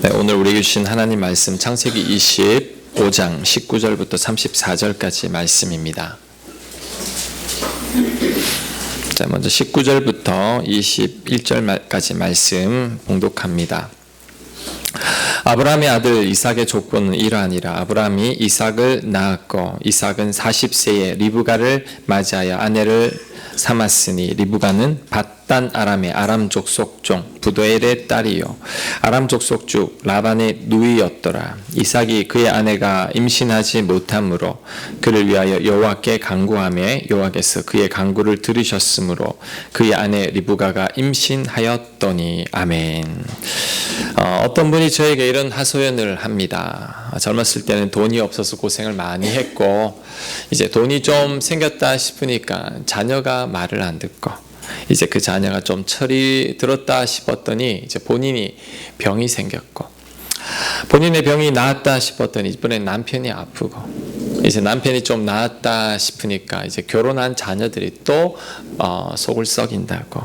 네, 오늘 우리에게 주신 하나님 말씀 창세기 25장 19절부터 34절까지 말씀입니다. 자, 먼저 19절부터 21절까지 말씀 봉독합니다. 아브라함의 아들 이삭의 조건은 이러하니라. 아브라함이 이삭을 낳았고 이삭은 40세에 리브가를 맞이하여 아내를 삼았으니 리브가는 밧단 아람의 아람 족속종 부두엘의 딸이요 아람 족속주 라반의 누이였더라. 이삭이 그의 아내가 임신하지 못함으로 그를 위하여 여호와께 간구하며 여호와께서 그의 간구를 들으셨으므로 그의 아내 리브가가 임신하였더니. 아멘. 어떤 분이 저에게 이런 하소연을 합니다. 젊었을 때는 돈이 없어서 고생을 많이 했고 이제 돈이 좀 생겼다 싶으니까 자녀가 말을 안 듣고 이제 그 자녀가 좀 철이 들었다 싶었더니 이제 본인이 병이 생겼고 본인의 병이 나았다 싶었더니 이번엔 남편이 아프고 이제 남편이 좀 나았다 싶으니까 이제 결혼한 자녀들이 또 속을 썩인다고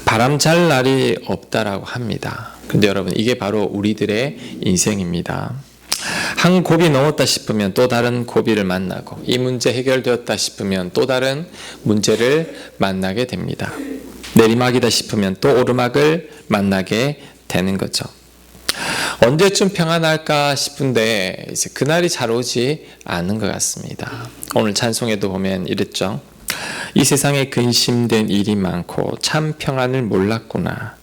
바람 잘 날이 없다라고 합니다. 근데 여러분 이게 바로 우리들의 인생입니다. 한 고비 넘었다 싶으면 또 다른 고비를 만나고 이 문제 해결되었다 싶으면 또 다른 문제를 만나게 됩니다. 내리막이다 싶으면 또 오르막을 만나게 되는 거죠. 언제쯤 평안할까 싶은데 이제 그날이 잘 오지 않은 것 같습니다. 오늘 찬송에도 보면 이랬죠. 이 세상에 근심된 일이 많고 참 평안을 몰랐구나.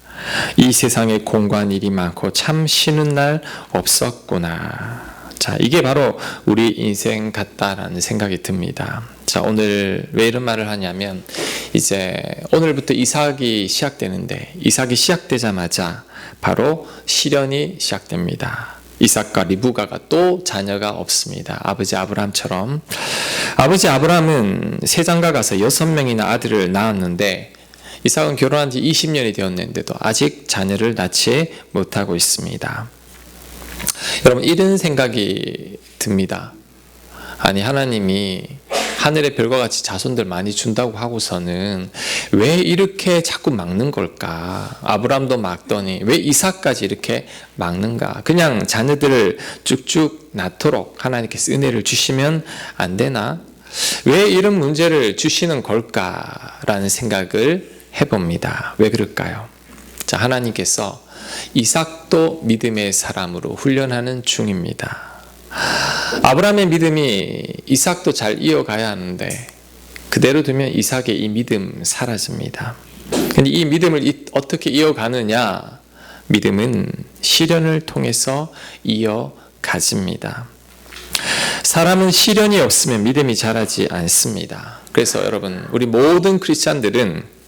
이 세상에 공고한 일이 많고 참 쉬는 날 없었구나. 자, 이게 바로 우리 인생 같다라는 생각이 듭니다. 자, 오늘 왜 이런 말을 하냐면 이제 오늘부터 이삭이 시작되는데 이삭이 시작되자마자 바로 시련이 시작됩니다. 이삭과 리브가가 또 자녀가 없습니다. 아버지 아브라함처럼. 아버지 아브라함은 세장가 가서 6명이나 아들을 낳았는데 이삭은 결혼한 지 20년이 되었는데도 아직 자녀를 낳지 못하고 있습니다. 여러분 이런 생각이 듭니다. 아니 하나님이 하늘의 별과 같이 자손들 많이 준다고 하고서는 왜 이렇게 자꾸 막는 걸까? 아브라함도 막더니 왜 이삭까지 이렇게 막는가? 그냥 자녀들을 쭉쭉 낳도록 하나님께서 은혜를 주시면 안 되나? 왜 이런 문제를 주시는 걸까라는 생각을 해봅니다. 왜 그럴까요? 자, 하나님께서 이삭도 믿음의 사람으로 훈련하는 중입니다. 아브라함의 믿음이 이삭도 잘 이어가야 하는데 그대로 두면 이삭의 이 믿음 사라집니다. 근데 이 믿음을 어떻게 이어가느냐? 믿음은 시련을 통해서 이어가집니다. 사람은 시련이 없으면 믿음이 자라지 않습니다. 그래서 여러분 우리 모든 크리스찬들은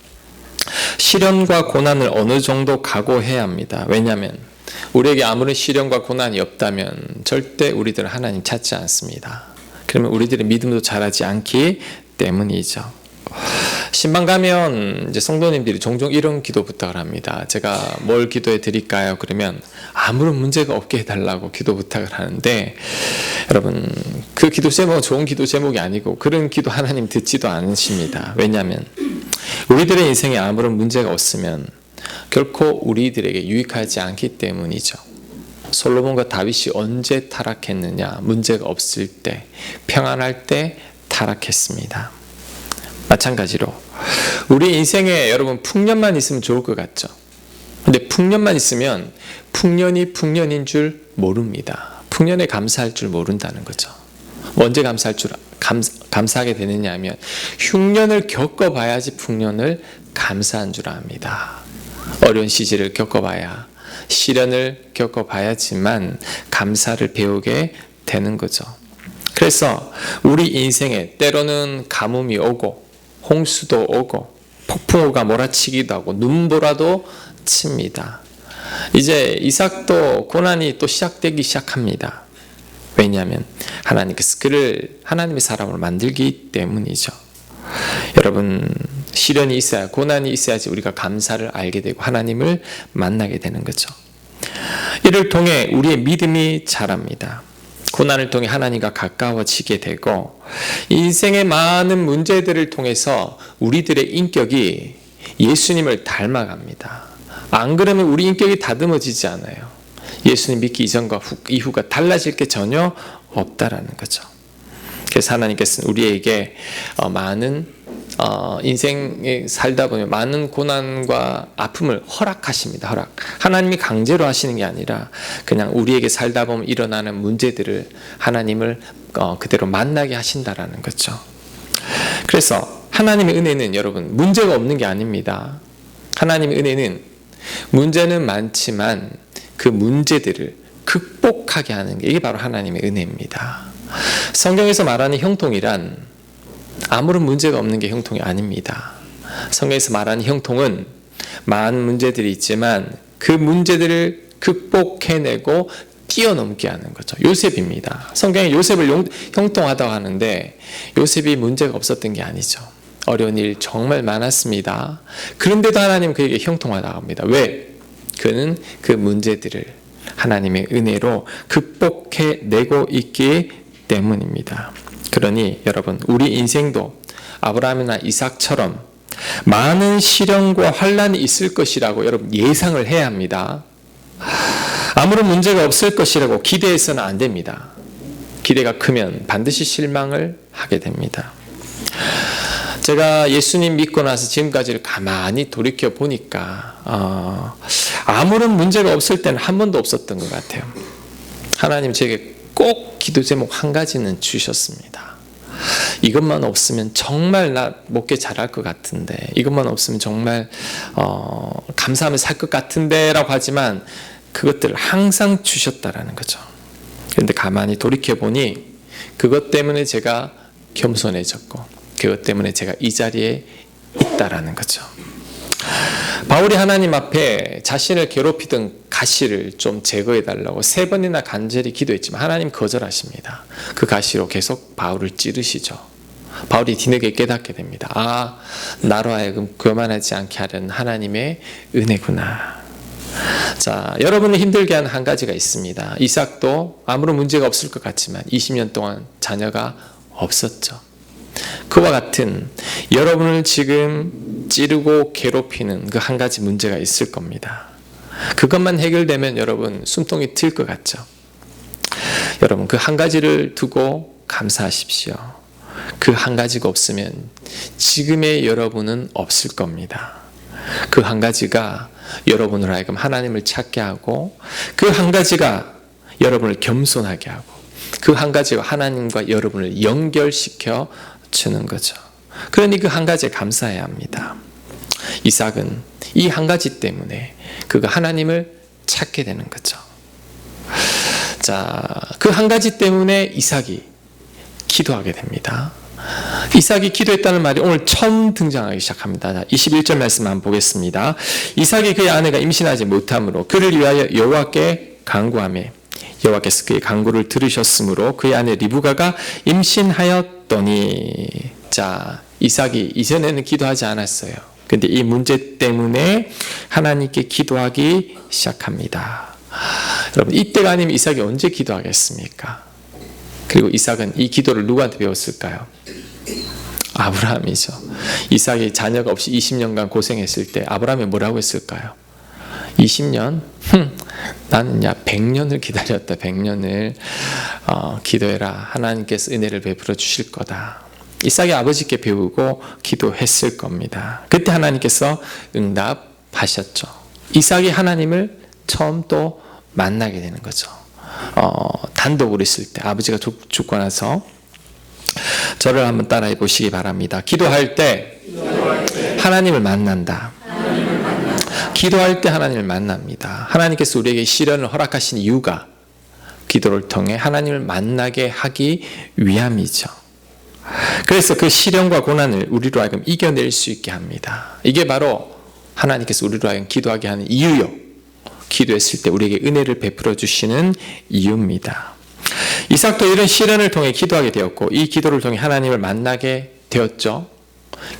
시련과 고난을 어느 정도 각오해야 합니다. 왜냐하면 우리에게 아무런 시련과 고난이 없다면 절대 우리들은 하나님 찾지 않습니다. 그러면 우리들의 믿음도 자라지 않기 때문이죠. 신방 가면 이제 성도님들이 종종 이런 기도 부탁을 합니다. 제가 뭘 기도해 드릴까요? 그러면 아무런 문제가 없게 해달라고 기도 부탁을 하는데 여러분 그 기도 제목은 좋은 기도 제목이 아니고 그런 기도 하나님 듣지도 않으십니다. 왜냐하면 우리들의 인생에 아무런 문제가 없으면 결코 우리들에게 유익하지 않기 때문이죠. 솔로몬과 다윗이 언제 타락했느냐? 문제가 없을 때, 평안할 때 타락했습니다. 마찬가지로 우리 인생에 여러분 풍년만 있으면 좋을 것 같죠. 근데 풍년만 있으면 풍년이 풍년인 줄 모릅니다. 풍년에 감사할 줄 모른다는 거죠. 언제 감사하게 되느냐 하면 흉년을 겪어봐야지 풍년을 감사한 줄 압니다. 어려운 시절을 겪어봐야 시련을 겪어봐야지만 감사를 배우게 되는 거죠. 그래서 우리 인생에 때로는 가뭄이 오고 홍수도 오고 폭풍우가 몰아치기도 하고 눈보라도 칩니다. 이제 이삭도 고난이 또 시작되기 시작합니다. 왜냐하면 하나님께서 그를 하나님의 사람으로 만들기 때문이죠. 여러분 시련이 있어야 고난이 있어야지 우리가 감사를 알게 되고 하나님을 만나게 되는 거죠. 이를 통해 우리의 믿음이 자랍니다. 고난을 통해 하나님과 가까워지게 되고 인생의 많은 문제들을 통해서 우리들의 인격이 예수님을 닮아갑니다. 안 그러면 우리 인격이 다듬어지지 않아요. 예수님 믿기 이전과 이후가 달라질 게 전혀 없다라는 거죠. 그래서 하나님께서는 우리에게 많은 인생에 살다 보면 많은 고난과 아픔을 허락하십니다. 하나님이 강제로 하시는 게 아니라 그냥 우리에게 살다 보면 일어나는 문제들을 하나님을 그대로 만나게 하신다라는 거죠. 그래서 하나님의 은혜는 여러분 문제가 없는 게 아닙니다. 하나님의 은혜는 문제는 많지만 그 문제들을 극복하게 하는 게 이게 바로 하나님의 은혜입니다. 성경에서 말하는 형통이란 아무런 문제가 없는 게 형통이 아닙니다. 성경에서 말하는 형통은 많은 문제들이 있지만 그 문제들을 극복해내고 뛰어넘게 하는 거죠. 요셉입니다. 성경에 요셉을 형통하다고 하는데 요셉이 문제가 없었던 게 아니죠. 어려운 일 정말 많았습니다. 그런데도 하나님 그에게 형통하다고 합니다. 왜? 그는 그 문제들을 하나님의 은혜로 극복해내고 있기 때문입니다. 그러니 여러분 우리 인생도 아브라함이나 이삭처럼 많은 시련과 환난이 있을 것이라고 여러분 예상을 해야 합니다. 아무런 문제가 없을 것이라고 기대해서는 안 됩니다. 기대가 크면 반드시 실망을 하게 됩니다. 제가 예수님 믿고 나서 지금까지를 가만히 돌이켜 보니까 아무런 문제가 없을 때는 한 번도 없었던 것 같아요. 하나님 제게 꼭 기도 제목 한 가지는 주셨습니다. 이것만 없으면 정말 나 목회 잘할 것 같은데, 이것만 없으면 정말 감사하며 살 것 같은데 라고 하지만 그것들을 항상 주셨다라는 거죠. 그런데 가만히 돌이켜보니 그것 때문에 제가 겸손해졌고 그것 때문에 제가 이 자리에 있다라는 거죠. 바울이 하나님 앞에 자신을 괴롭히던 가시를 좀 제거해달라고 3번이나 간절히 기도했지만 하나님 거절하십니다. 그 가시로 계속 바울을 찌르시죠. 바울이 뒤늦게 깨닫게 됩니다. 나로 하여금 교만하지 않게 하려는 하나님의 은혜구나. 자, 여러분을 힘들게 하는 한 가지가 있습니다. 이삭도 아무런 문제가 없을 것 같지만 20년 동안 자녀가 없었죠. 그와 같은 여러분을 지금 찌르고 괴롭히는 그 한 가지 문제가 있을 겁니다. 그것만 해결되면 여러분 숨통이 트일 것 같죠. 여러분 그 한 가지를 두고 감사하십시오. 그 한 가지가 없으면 지금의 여러분은 없을 겁니다. 그 한 가지가 여러분으로 하여금 하나님을 찾게 하고 그 한 가지가 여러분을 겸손하게 하고 그 한 가지가 하나님과 여러분을 연결시켜 주는 거죠. 그러니 그 한 가지에 감사해야 합니다. 이삭은 이 한 가지 때문에 그가 하나님을 찾게 되는 거죠. 자, 그 한 가지 때문에 이삭이 기도하게 됩니다. 이삭이 기도했다는 말이 오늘 처음 등장하기 시작합니다. 21절 말씀 한번 보겠습니다. 이삭이 그의 아내가 임신하지 못함으로 그를 위하여 여호와께 간구하며 여호와께서 그의 간구를 들으셨으므로 그의 아내 리브가가 임신하였더니. 자, 이삭이 이전에는 기도하지 않았어요. 근데 이 문제 때문에 하나님께 기도하기 시작합니다. 여러분 이때가 아니면 이삭이 언제 기도하겠습니까? 그리고 이삭은 이 기도를 누구한테 배웠을까요? 아브라함이죠. 이삭이 자녀가 없이 20년간 고생했을 때 아브라함이 뭐라고 했을까요? 20년? 나는 100년을 기다렸다. 100년을 기도해라. 하나님께서 은혜를 베풀어 주실 거다. 이삭이 아버지께 배우고 기도했을 겁니다. 그때 하나님께서 응답하셨죠. 이삭이 하나님을 처음 또 만나게 되는 거죠. 단독으로 있을 때 아버지가 죽고 나서 저를 한번 따라해 보시기 바랍니다. 기도할 때 하나님을 만난다. 기도할 때 하나님을 만납니다. 하나님께서 우리에게 시련을 허락하신 이유가 기도를 통해 하나님을 만나게 하기 위함이죠. 그래서 그 시련과 고난을 우리로 하여금 이겨낼 수 있게 합니다. 이게 바로 하나님께서 우리로 하여금 기도하게 하는 이유요. 기도했을 때 우리에게 은혜를 베풀어 주시는 이유입니다. 이삭도 이런 시련을 통해 기도하게 되었고 이 기도를 통해 하나님을 만나게 되었죠.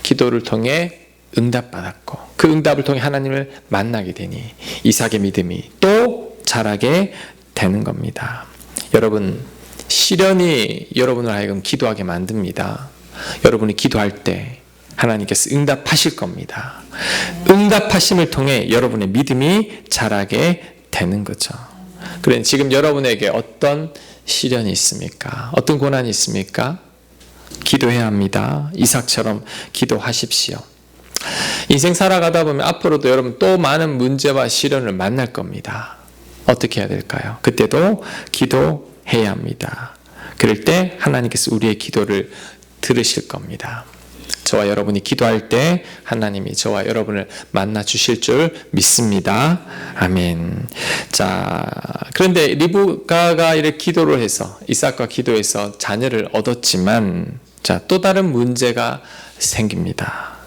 기도를 통해 응답받았고 그 응답을 통해 하나님을 만나게 되니 이삭의 믿음이 또 자라게 되는 겁니다. 여러분 시련이 여러분을 하여금 기도하게 만듭니다. 여러분이 기도할 때 하나님께서 응답하실 겁니다. 응답하심을 통해 여러분의 믿음이 자라게 되는 거죠. 그러니 지금 여러분에게 어떤 시련이 있습니까? 어떤 고난이 있습니까? 기도해야 합니다. 이삭처럼 기도하십시오. 인생 살아가다 보면 앞으로도 여러분 또 많은 문제와 시련을 만날 겁니다. 어떻게 해야 될까요? 그때도 기도해야 합니다. 그럴 때 하나님께서 우리의 기도를 들으실 겁니다. 저와 여러분이 기도할 때 하나님이 저와 여러분을 만나 주실 줄 믿습니다. 아멘. 자, 그런데 리브가가 이렇게 기도를 해서 이삭과 기도해서 자녀를 얻었지만 자, 또 다른 문제가 생깁니다.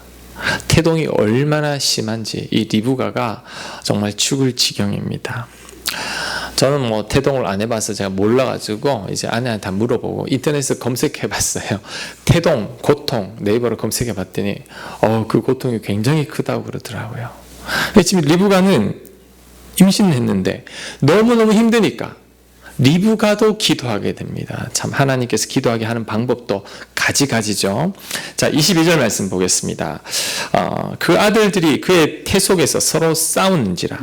태동이 얼마나 심한지 이 리브가가 정말 죽을 지경입니다. 저는 뭐 태동을 안 해봐서 제가 몰라가지고 이제 아내한테 다 물어보고 인터넷에서 검색해봤어요. 태동, 고통 네이버로 검색해봤더니 그 고통이 굉장히 크다고 그러더라고요. 지금 리브가는 임신했는데 너무너무 힘드니까 리브가도 기도하게 됩니다. 참 하나님께서 기도하게 하는 방법도 가지가지죠. 자, 22절 말씀 보겠습니다. 그 아들들이 그의 태 속에서 서로 싸우는지라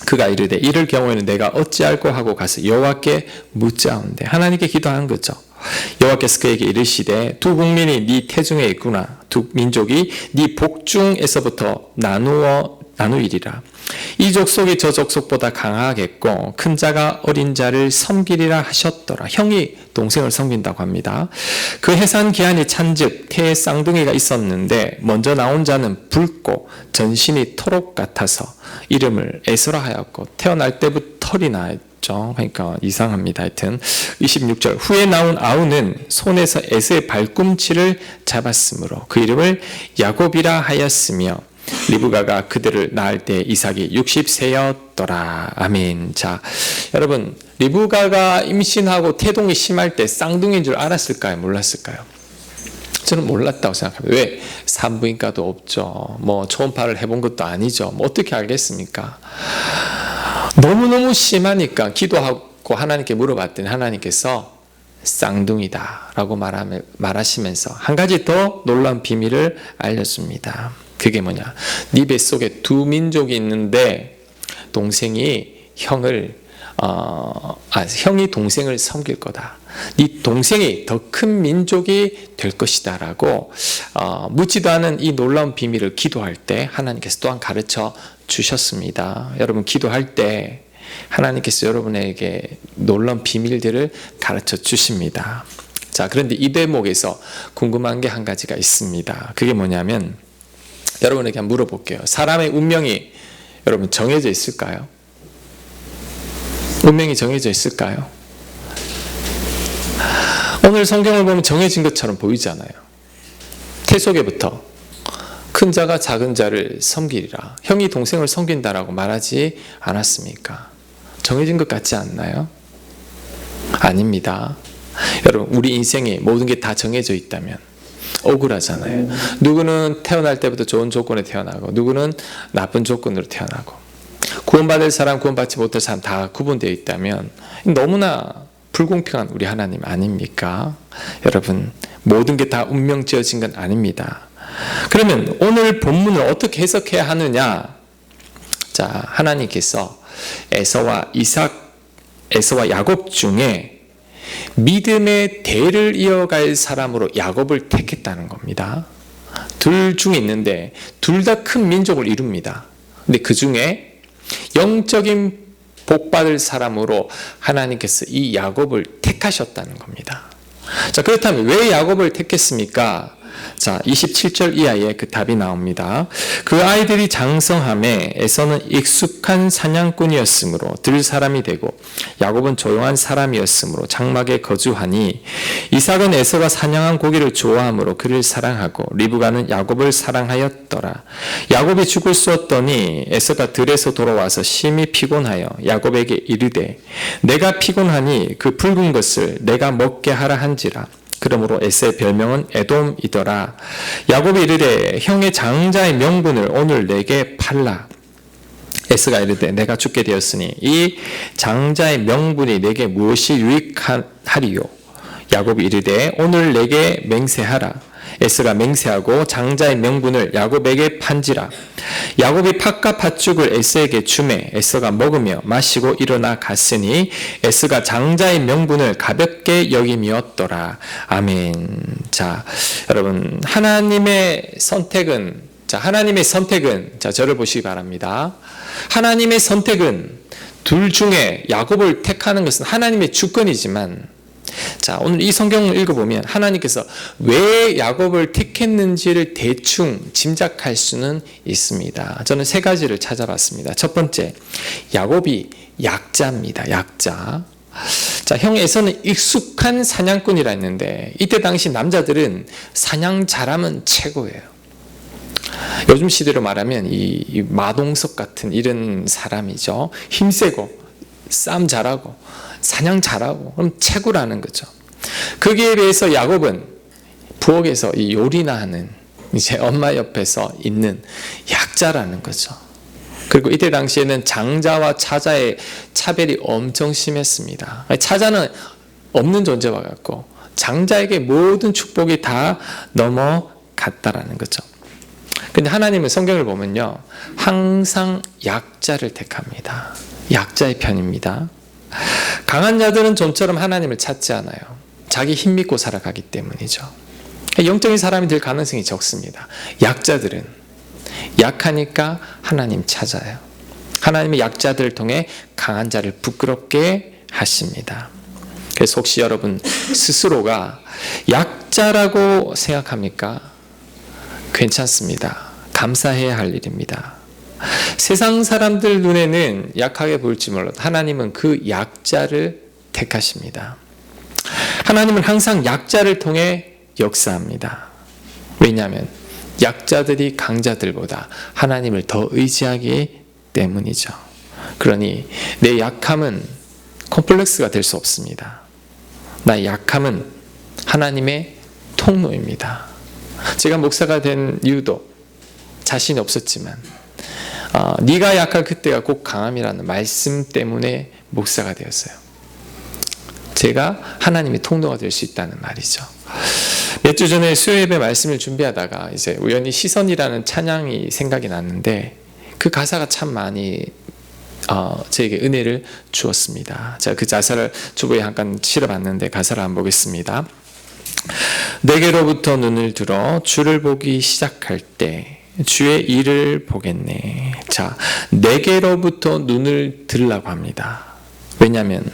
그가 이르되 이럴 경우에는 내가 어찌할꼬 하고 가서 여호와께 묻자온대. 하나님께 기도한 거죠. 여호와께서 그에게 이르시되 두 국민이 네 태중에 있구나. 두 민족이 네 복중에서부터 나누이리라. 이 족속이 저 족속보다 강하겠고 큰 자가 어린 자를 섬기리라 하셨더라. 형이 동생을 섬긴다고 합니다. 그 해산 기한이 찬즉 태에 쌍둥이가 있었는데 먼저 나온 자는 붉고 전신이 토록 같아서 이름을 에서라 하였고 태어날 때부터 털이 나였죠. 그러니까 이상합니다. 하여튼 26절 후에 나온 아우는 손에서 에서의 발꿈치를 잡았으므로 그 이름을 야곱이라 하였으며 리브가가 그들을 낳을 때 이삭이 60세였더라. 아멘. 자, 여러분 리브가가 임신하고 태동이 심할 때 쌍둥이인 줄 알았을까요? 몰랐을까요? 저는 몰랐다고 생각합니다. 왜? 산부인과도 없죠. 뭐 초음파를 해본 것도 아니죠. 뭐 어떻게 알겠습니까? 너무너무 심하니까 기도하고 하나님께 물어봤더니 하나님께서 쌍둥이다 라고 말하시면서 한 가지 더 놀라운 비밀을 알려줍니다. 그게 뭐냐? 네 뱃속에 두 민족이 있는데 동생이 형이 동생을 섬길 거다. 네 동생이 더 큰 민족이 될 것이다 라고 묻지도 않은 이 놀라운 비밀을 기도할 때 하나님께서 또한 가르쳐 주셨습니다. 여러분 기도할 때 하나님께서 여러분에게 놀라운 비밀들을 가르쳐 주십니다. 자, 그런데 이 대목에서 궁금한 게 한 가지가 있습니다. 그게 뭐냐면 여러분에게 한번 물어볼게요. 사람의 운명이 여러분 정해져 있을까요? 운명이 정해져 있을까요? 오늘 성경을 보면 정해진 것처럼 보이잖아요. 태 속에부터 큰 자가 작은 자를 섬기리라. 형이 동생을 섬긴다라고 말하지 않았습니까? 정해진 것 같지 않나요? 아닙니다. 여러분 우리 인생에 모든 게 다 정해져 있다면 억울하잖아요. 누구는 태어날 때부터 좋은 조건에 태어나고 누구는 나쁜 조건으로 태어나고 구원받을 사람 구원받지 못할 사람 다 구분되어 있다면 너무나 불공평한 우리 하나님 아닙니까? 여러분 모든 게 다 운명 지어진 건 아닙니다. 그러면 오늘 본문을 어떻게 해석해야 하느냐? 자, 하나님께서 에서와 야곱 중에 믿음의 대를 이어갈 사람으로 야곱을 택했다는 겁니다. 둘 중에 있는데 둘 다 큰 민족을 이룹니다. 근데 그 중에 영적인 복받을 사람으로 하나님께서 이 야곱을 택하셨다는 겁니다. 자, 그렇다면 왜 야곱을 택했습니까? 자, 27절 이하에 그 답이 나옵니다. 그 아이들이 장성함에 에서는 익숙한 사냥꾼이었으므로 들 사람이 되고 야곱은 조용한 사람이었으므로 장막에 거주하니 이삭은 에서가 사냥한 고기를 좋아하므로 그를 사랑하고 리브가는 야곱을 사랑하였더라. 야곱이 죽을 쏘았더니 에서가 들에서 돌아와서 심히 피곤하여 야곱에게 이르되 내가 피곤하니 그 붉은 것을 내가 먹게 하라 한지라. 그러므로 에서의 별명은 에돔이더라. 야곱이 이르되 형의 장자의 명분을 오늘 내게 팔라. 에서가 이르되 내가 죽게 되었으니 이 장자의 명분이 내게 무엇이 유익하리요? 야곱이 이르되 오늘 내게 맹세하라. 에서가 맹세하고 장자의 명분을 야곱에게 판지라. 야곱이 팥과 팥죽을 에서에게 주매 에서가 먹으며 마시고 일어나 갔으니 에서가 장자의 명분을 가볍게 여김이었더라. 아멘. 자, 여러분, 하나님의 선택은 자, 저를 보시기 바랍니다. 하나님의 선택은 둘 중에 야곱을 택하는 것은 하나님의 주권이지만, 자, 오늘 이 성경을 읽어보면 하나님께서 왜 야곱을 택했는지를 대충 짐작할 수는 있습니다. 저는 세 가지를 찾아봤습니다. 첫 번째, 야곱이 약자입니다. 약자. 자, 형 에서는 익숙한 사냥꾼이라 했는데 이때 당시 남자들은 사냥 잘하면 최고예요. 요즘 시대로 말하면 이 마동석 같은 이런 사람이죠. 힘세고 싸움 잘하고 사냥 잘하고 그럼 최고라는 거죠. 거기에 비해서 야곱은 부엌에서 이 요리나 하는 이제 엄마 옆에서 있는 약자라는 거죠. 그리고 이때 당시에는 장자와 차자의 차별이 엄청 심했습니다. 차자는 없는 존재와 같고 장자에게 모든 축복이 다 넘어갔다라는 거죠. 근데 하나님은 성경을 보면요, 항상 약자를 택합니다. 약자의 편입니다. 강한 자들은 좀처럼 하나님을 찾지 않아요. 자기 힘 믿고 살아가기 때문이죠. 영적인 사람이 될 가능성이 적습니다. 약자들은 약하니까 하나님 찾아요. 하나님의 약자들을 통해 강한 자를 부끄럽게 하십니다. 그래서 혹시 여러분 스스로가 약자라고 생각합니까? 괜찮습니다. 감사해야 할 일입니다. 세상 사람들 눈에는 약하게 보일지 몰라도 하나님은 그 약자를 택하십니다. 하나님은 항상 약자를 통해 역사합니다. 왜냐하면 약자들이 강자들보다 하나님을 더 의지하기 때문이죠. 그러니 내 약함은 콤플렉스가 될 수 없습니다. 나의 약함은 하나님의 통로입니다. 제가 목사가 된 이유도 자신이 없었지만 네가 약할 그때가 꼭 강함이라는 말씀 때문에 목사가 되었어요. 제가 하나님의 통로가 될 수 있다는 말이죠. 몇 주 전에 수요예배 말씀을 준비하다가 이제 우연히 시선이라는 찬양이 생각이 났는데 그 가사가 참 많이 저에게 은혜를 주었습니다. 제가 그 가사를 주보에 잠깐 실어봤는데 가사를 한번 보겠습니다. 내게로부터 눈을 들어 주를 보기 시작할 때 주의 일을 보겠네. 자, 내게로부터 눈을 들으라고 합니다. 왜냐하면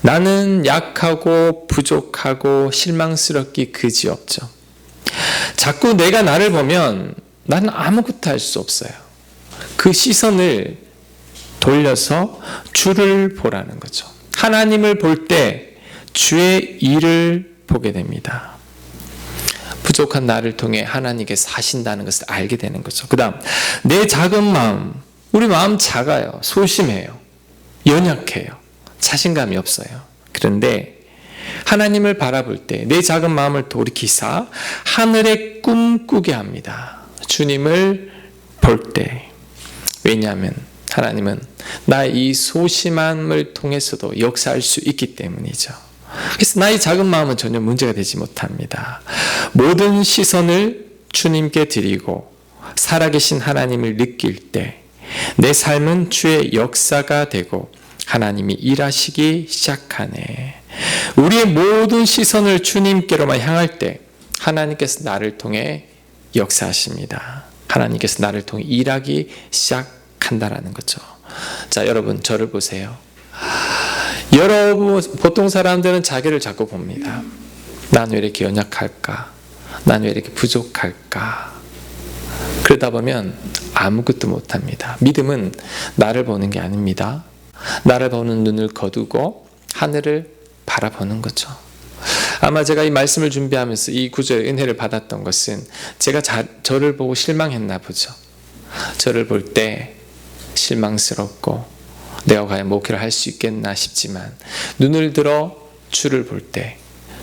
나는 약하고 부족하고 실망스럽기 그지없죠. 자꾸 내가 나를 보면 나는 아무것도 할 수 없어요. 그 시선을 돌려서 주를 보라는 거죠. 하나님을 볼 때 주의 일을 보게 됩니다. 부족한 나를 통해 하나님께서 하신다는 것을 알게 되는 거죠. 그 다음, 내 작은 마음, 우리 마음 작아요. 소심해요. 연약해요. 자신감이 없어요. 그런데 하나님을 바라볼 때 내 작은 마음을 돌이키사 하늘의 꿈 꾸게 합니다. 주님을 볼 때. 왜냐하면 하나님은 나의 이 소심함을 통해서도 역사할 수 있기 때문이죠. 그래서 나의 작은 마음은 전혀 문제가 되지 못합니다. 모든 시선을 주님께 드리고 살아계신 하나님을 느낄 때 내 삶은 주의 역사가 되고 하나님이 일하시기 시작하네. 우리의 모든 시선을 주님께로만 향할 때 하나님께서 나를 통해 역사하십니다. 하나님께서 나를 통해 일하기 시작한다라는 거죠. 자, 여러분 저를 보세요. 여러분 보통 사람들은 자기를 자꾸 봅니다. 난 왜 이렇게 연약할까? 난 왜 이렇게 부족할까? 그러다 보면 아무것도 못합니다. 믿음은 나를 보는 게 아닙니다. 나를 보는 눈을 거두고 하늘을 바라보는 거죠. 아마 제가 이 말씀을 준비하면서 이 구절의 은혜를 받았던 것은 제가 저를 보고 실망했나 보죠. 저를 볼 때 실망스럽고 내가 과연 목회를 할 수 있겠나 싶지만 눈을 들어 주를 볼 때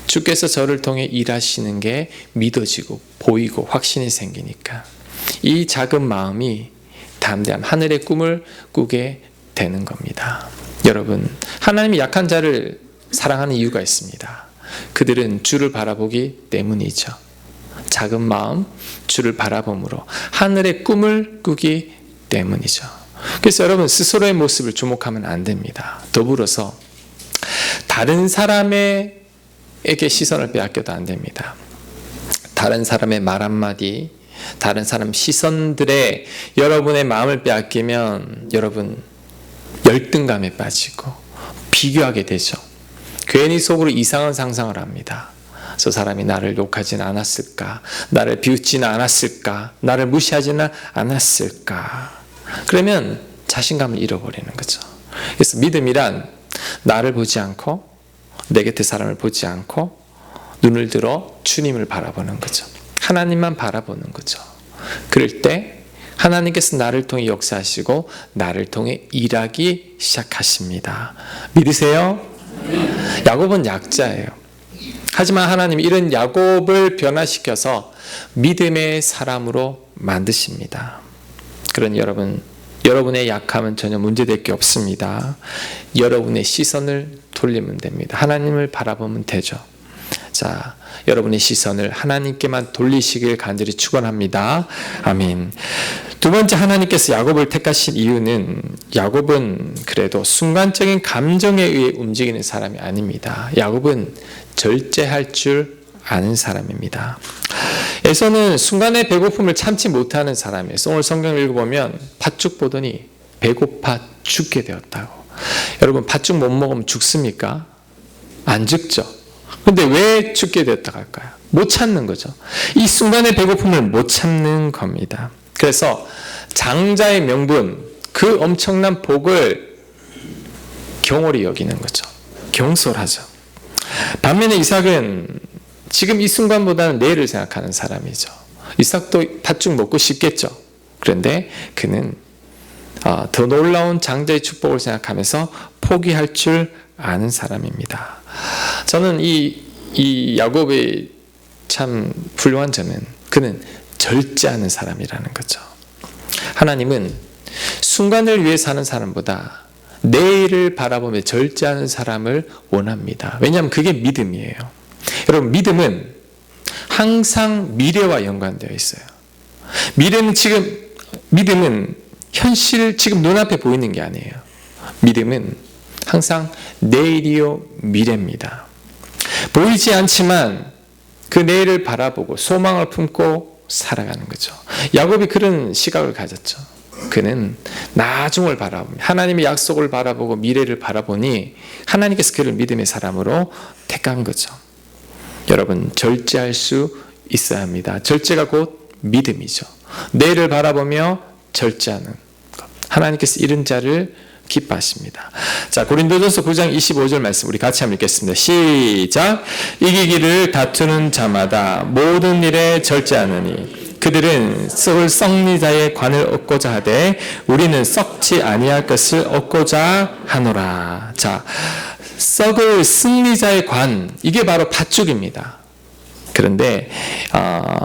주께서 저를 통해 일하시는 게 믿어지고 보이고 확신이 생기니까 이 작은 마음이 담대함 하늘의 꿈을 꾸게 되는 겁니다. 여러분, 하나님이 약한 자를 사랑하는 이유가 있습니다. 그들은 주를 바라보기 때문이죠. 작은 마음, 주를 바라봄으로 하늘의 꿈을 꾸기 때문이죠. 그래서 여러분 스스로의 모습을 주목하면 안 됩니다. 더불어서 다른 사람에게 시선을 빼앗겨도 안 됩니다. 다른 사람의 말 한마디, 다른 사람 시선들에 여러분의 마음을 빼앗기면 여러분 열등감에 빠지고 비교하게 되죠. 괜히 속으로 이상한 상상을 합니다. 저 사람이 나를 욕하지는 않았을까? 나를 비웃지는 않았을까? 나를 무시하지는 않았을까? 그러면 자신감을 잃어버리는 거죠. 그래서 믿음이란 나를 보지 않고 내 곁에 사람을 보지 않고 눈을 들어 주님을 바라보는 거죠. 하나님만 바라보는 거죠. 그럴 때 하나님께서 나를 통해 역사하시고 나를 통해 일하기 시작하십니다. 믿으세요? 야곱은 약자예요. 하지만 하나님이 이런 야곱을 변화시켜서 믿음의 사람으로 만드십니다. 그런 여러분의 약함은 전혀 문제될 게 없습니다. 여러분의 시선을 돌리면 됩니다. 하나님을 바라보면 되죠. 자, 여러분의 시선을 하나님께만 돌리시길 간절히 축원합니다. 아멘. 두 번째, 하나님께서 야곱을 택하신 이유는 야곱은 그래도 순간적인 감정에 의해 움직이는 사람이 아닙니다. 야곱은 절제할 줄 아는 사람입니다. 에서는 순간의 배고픔을 참지 못하는 사람이에요. 오늘 성경을 읽어보면 팥죽 보더니 배고파 죽게 되었다고. 여러분 팥죽 못 먹으면 죽습니까? 안 죽죠. 근데 왜 죽게 됐다고 할까요? 못 참는 거죠. 이 순간의 배고픔을 못 참는 겁니다. 그래서 장자의 명분, 그 엄청난 복을 경홀히 여기는 거죠. 경솔하죠. 반면에 이삭은 지금 이 순간보다는 내일을 생각하는 사람이죠. 이삭도 팥죽 먹고 싶겠죠. 그런데 그는 더 놀라운 장자의 축복을 생각하면서 포기할 줄 아는 사람입니다. 저는 이 야곱의 참 훌륭한 점은 그는 절제하는 사람이라는 거죠. 하나님은 순간을 위해 사는 사람보다 내일을 바라보며 절제하는 사람을 원합니다. 왜냐하면 그게 믿음이에요. 여러분 믿음은 항상 미래와 연관되어 있어요. 믿음은 현실 지금 눈앞에 보이는 게 아니에요. 믿음은 항상 내일이요 미래입니다. 보이지 않지만 그 내일을 바라보고 소망을 품고 살아가는 거죠. 야곱이 그런 시각을 가졌죠. 그는 나중을 바라보며 하나님의 약속을 바라보고 미래를 바라보니 하나님께서 그를 믿음의 사람으로 택한 거죠. 여러분 절제할 수 있어야 합니다. 절제가 곧 믿음이죠. 내일을 바라보며 절제하는 것. 하나님께서 이런 자를 기뻐하십니다. 자, 고린도전서 9장 25절 말씀 우리 같이 한번 읽겠습니다. 시작. 이기기를 다투는 자마다 모든 일에 절제하느니 그들은 썩을 썩리자의 관을 얻고자 하되 우리는 썩지 아니할 것을 얻고자 하노라. 자, 썩을 승리자의 관, 이게 바로 팥죽입니다. 그런데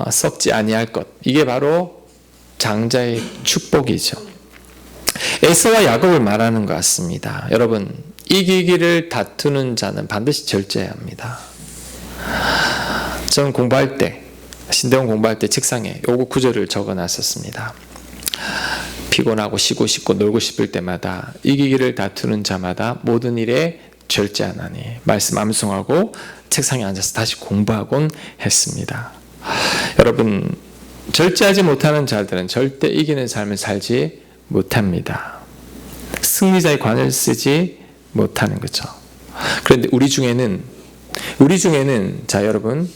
썩지 아니할 것, 이게 바로 장자의 축복이죠. 에서와 야곱을 말하는 것 같습니다. 여러분, 이기기를 다투는 자는 반드시 절제해야 합니다. 저는 공부할 때, 신대원 공부할 때 책상에 요거 구절을 적어놨었습니다. 피곤하고 쉬고 싶고 놀고 싶을 때마다 이기기를 다투는 자마다 모든 일에 절제하나니 말씀 암송하고 책상에 앉아서 다시 공부하곤 했습니다. 여러분 절제하지 못하는 자들은 절대 이기는 삶을 살지 못합니다. 승리자의 관을 쓰지 못하는 거죠. 그런데 우리 중에는 자 여러분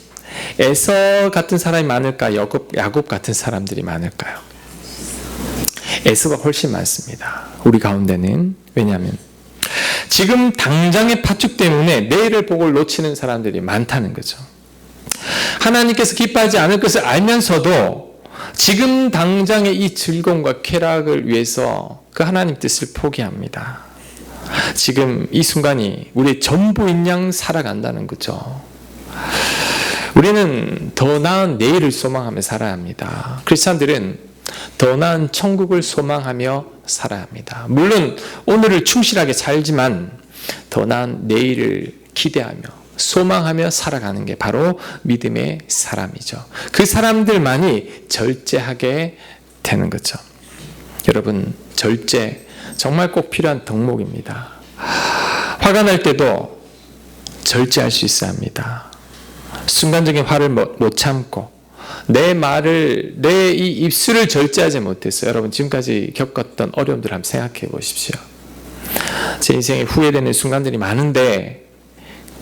에서 같은 사람이 많을까 야곱 같은 사람들이 많을까요? 에서가 훨씬 많습니다. 우리 가운데는. 왜냐하면 지금 당장의 팥죽 때문에 내일의 복을 놓치는 사람들이 많다는 거죠. 하나님께서 기뻐하지 않을 것을 알면서도 지금 당장의 이 즐거움과 쾌락을 위해서 그 하나님 뜻을 포기합니다. 지금 이 순간이 우리의 전부인 양 살아간다는 거죠. 우리는 더 나은 내일을 소망하며 살아야 합니다. 크리스찬들은 더 나은 천국을 소망하며 살아야 합니다. 물론 오늘을 충실하게 살지만 더 나은 내일을 기대하며 소망하며 살아가는 게 바로 믿음의 사람이죠. 그 사람들만이 절제하게 되는 거죠. 여러분, 절제 정말 꼭 필요한 덕목입니다. 화가 날 때도 절제할 수 있어야 합니다. 순간적인 화를 못 참고 내 이 입술을 절제하지 못했어요. 여러분, 지금까지 겪었던 어려움들 한번 생각해 보십시오. 제 인생에 후회되는 순간들이 많은데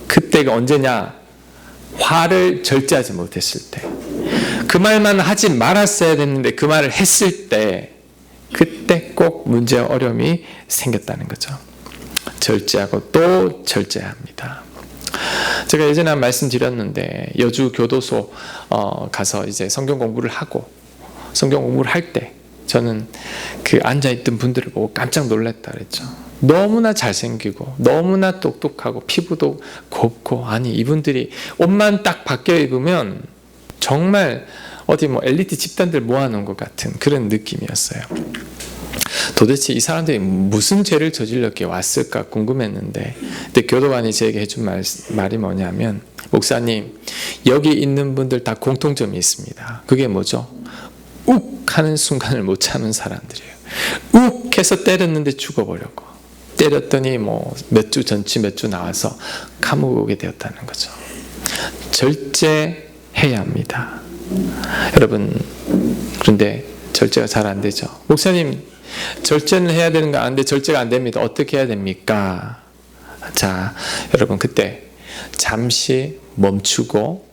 그때가 언제냐? 화를 절제하지 못했을 때, 그 말만 하지 말았어야 됐는데 그 말을 했을 때, 그때 꼭 문제와 어려움이 생겼다는 거죠. 절제하고 또 절제해야 합니다. 제가 예전에 한 말씀 드렸는데, 여주 교도소 가서 이제 성경 공부를 하고, 성경 공부를 할 때 저는 그 앉아있던 분들을 보고 깜짝 놀랐다 그랬죠. 너무나 잘생기고 너무나 똑똑하고 피부도 곱고, 아니 이분들이 옷만 딱 바뀌어 입으면 정말 어디 엘리트 집단들 모아놓은 것 같은 그런 느낌이었어요. 도대체 이 사람들이 무슨 죄를 저질렀기에 왔을까 궁금했는데, 근데 교도관이 저에게 해준 말이 뭐냐면, 목사님, 여기 있는 분들 다 공통점이 있습니다. 그게 뭐죠? 욱 하는 순간을 못 참은 사람들이에요. 욱 해서 때렸는데 죽어버렸고, 때렸더니 몇 주 전치 몇 주 나와서 감옥에 오게 되었다는 거죠. 절제해야 합니다. 여러분, 그런데 절제가 잘 안 되죠. 목사님, 절제는 해야 되는 거 아는데 절제가 안 됩니다. 어떻게 해야 됩니까? 자, 여러분, 그때 잠시 멈추고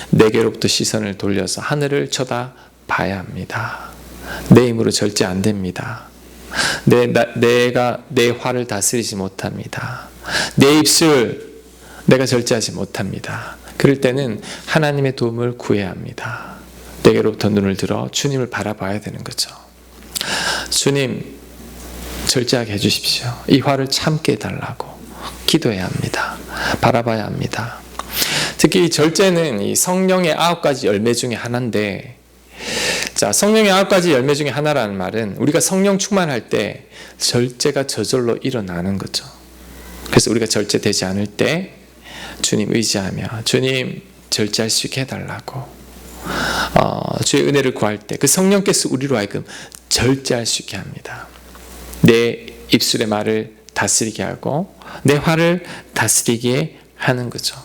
내게로부터 시선을 돌려서 하늘을 쳐다봐야 합니다. 내 힘으로 절제 안 됩니다. 내가 내 화를 다스리지 못합니다. 내 입술 내가 절제하지 못합니다. 그럴 때는 하나님의 도움을 구해야 합니다. 내게로부터 눈을 들어 주님을 바라봐야 되는 거죠. 주님, 절제하게 해주십시오. 이 화를 참게 해달라고 기도해야 합니다. 바라봐야 합니다. 특히 이 절제는 이 성령의 9가지 열매 중에 하나인데, 자, 성령의 9가지 열매 중에 하나라는 말은 우리가 성령 충만할 때 절제가 저절로 일어나는 거죠. 그래서 우리가 절제되지 않을 때 주님 의지하며 주님 절제할 수 있게 해달라고, 주의 은혜를 구할 때 그 성령께서 우리로 하여금 절제할 수 있게 합니다. 내 입술의 말을 다스리게 하고 내 화를 다스리게 하는 거죠.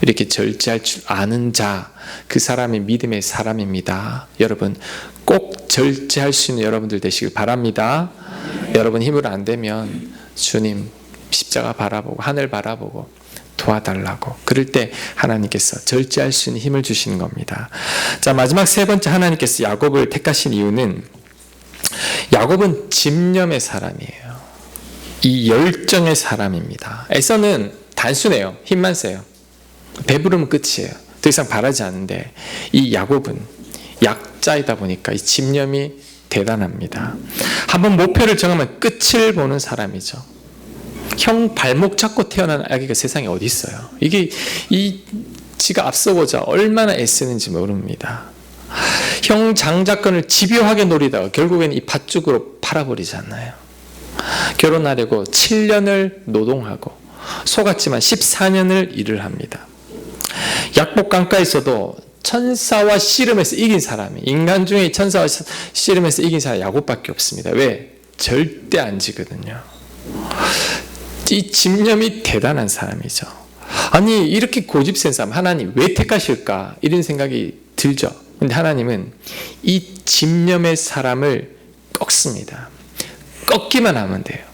이렇게 절제할 줄 아는 자, 그 사람이 믿음의 사람입니다. 여러분, 꼭 절제할 수 있는 여러분들 되시길 바랍니다. 여러분 힘으로 안 되면 주님 십자가 바라보고 하늘 바라보고 도와달라고, 그럴 때 하나님께서 절제할 수 있는 힘을 주시는 겁니다. 자, 마지막 세 번째, 하나님께서 야곱을 택하신 이유는, 야곱은 집념의 사람이에요. 이 열정의 사람입니다. 에서는 단순해요. 힘만 세요. 배부르면 끝이에요. 더 이상 바라지 않는데, 이 야곱은 약자이다 보니까 이 집념이 대단합니다. 한번 목표를 정하면 끝을 보는 사람이죠. 형 발목 잡고 태어난 아기가 세상에 어디 있어요? 이게 지가 앞서고자 얼마나 애쓰는지 모릅니다. 형 장자권을 집요하게 노리다가 결국에는 이 팥죽으로 팔아버리잖아요. 결혼하려고 7년을 노동하고 속았지만 14년을 일을 합니다. 약복 강가에서도 천사와 씨름에서 이긴 사람이, 인간 중에 천사와 씨름에서 이긴 사람이 야곱밖에 없습니다. 왜? 절대 안 지거든요. 이 집념이 대단한 사람이죠. 아니, 이렇게 고집센 사람 하나님 왜 택하실까? 이런 생각이 들죠. 근데 하나님은 이 집념의 사람을 꺾습니다. 꺾기만 하면 돼요.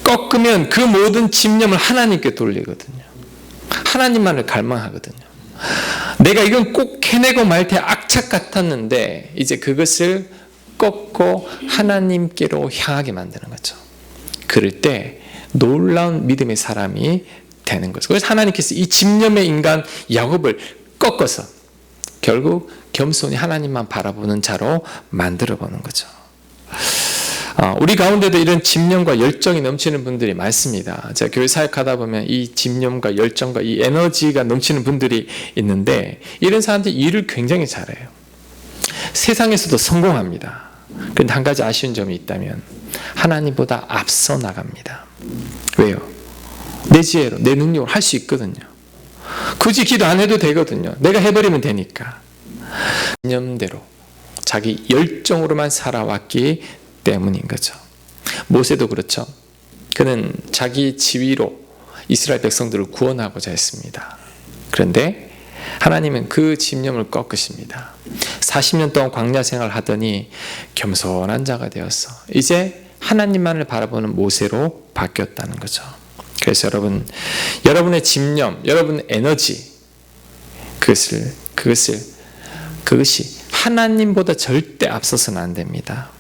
꺾으면 그 모든 집념을 하나님께 돌리거든요. 하나님만을 갈망하거든요. 내가 이건 꼭 해내고 말 테 악착 같았는데 이제 그것을 꺾고 하나님께로 향하게 만드는 거죠. 그럴 때 놀라운 믿음의 사람이 되는 거죠. 그래서 하나님께서 이 집념의 인간 야곱을 꺾어서 결국 겸손히 하나님만 바라보는 자로 만들어보는 거죠. 우리 가운데도 이런 집념과 열정이 넘치는 분들이 많습니다. 제가 교회 사역하다 보면 이 집념과 열정과 이 에너지가 넘치는 분들이 있는데, 이런 사람들이 일을 굉장히 잘해요. 세상에서도 성공합니다. 그런데 한 가지 아쉬운 점이 있다면 하나님보다 앞서 나갑니다. 왜요? 내 지혜로, 내 능력으로 할 수 있거든요. 굳이 기도 안 해도 되거든요. 내가 해버리면 되니까. 신념대로 자기 열정으로만 살아왔기 때문인 거죠. 모세도 그렇죠. 그는 자기 지위로 이스라엘 백성들을 구원하고자 했습니다. 그런데 하나님은 그 집념을 꺾으십니다. 40년 동안 광야 생활을 하더니 겸손한 자가 되어서 이제 하나님만을 바라보는 모세로 바뀌었다는 거죠. 그래서 여러분, 여러분의 집념, 여러분의 에너지, 그것이 하나님보다 절대 앞서서는 안 됩니다.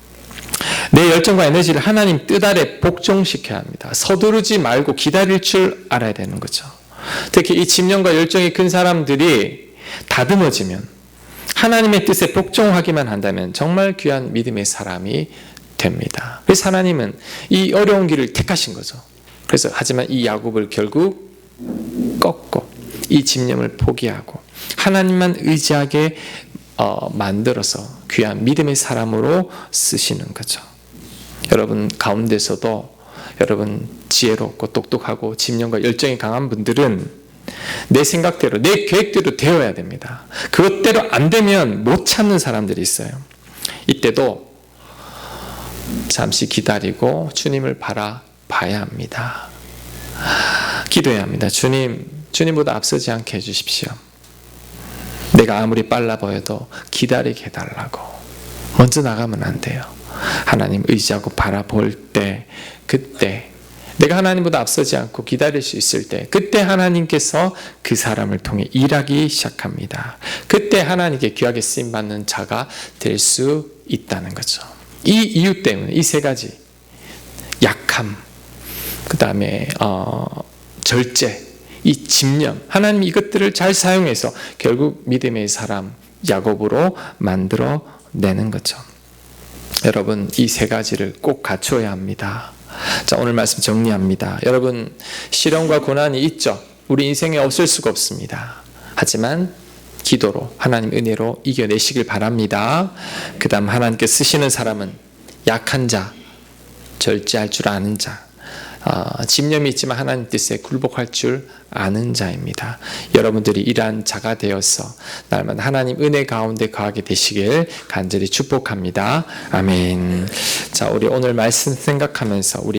내 열정과 에너지를 하나님 뜻 아래 복종시켜야 합니다. 서두르지 말고 기다릴 줄 알아야 되는 거죠. 특히 이 집념과 열정이 큰 사람들이 다듬어지면, 하나님의 뜻에 복종하기만 한다면 정말 귀한 믿음의 사람이 됩니다. 그래서 하나님은 이 어려운 길을 택하신 거죠. 그래서 하지만 이 야곱을 결국 꺾고 이 집념을 포기하고 하나님만 의지하게 만들어서 귀한 믿음의 사람으로 쓰시는 거죠. 여러분 가운데서도 여러분 지혜롭고 똑똑하고 집념과 열정이 강한 분들은 내 생각대로, 내 계획대로 되어야 됩니다. 그것대로 안 되면 못 찾는 사람들이 있어요. 이때도 잠시 기다리고 주님을 바라봐야 합니다. 기도해야 합니다. 주님보다 앞서지 않게 해주십시오. 내가 아무리 빨라 보여도 기다리게 해달라고. 먼저 나가면 안 돼요. 하나님 의지하고 바라볼 때, 그때 내가 하나님보다 앞서지 않고 기다릴 수 있을 때, 그때 하나님께서 그 사람을 통해 일하기 시작합니다. 그때 하나님께 귀하게 쓰임받는 자가 될 수 있다는 거죠. 이 이유 때문에 이 세 가지, 약함, 그 다음에 절제, 이 집념, 하나님 이것들을 잘 사용해서 결국 믿음의 사람 야곱으로 만들어내는 거죠. 여러분 이 세 가지를 꼭 갖춰야 합니다. 자, 오늘 말씀 정리합니다. 여러분, 시련과 고난이 있죠. 우리 인생에 없을 수가 없습니다. 하지만 기도로, 하나님 은혜로 이겨내시길 바랍니다. 그 다음 하나님께 쓰시는 사람은 약한 자, 절제할 줄 아는 자, 집념이 있지만 하나님 뜻에 굴복할 줄 아는 자입니다. 여러분들이 이러한 자가 되어서 날마다 하나님 은혜 가운데 거하게 되시길 간절히 축복합니다. 아멘. 자, 우리 오늘 말씀 생각하면서 우리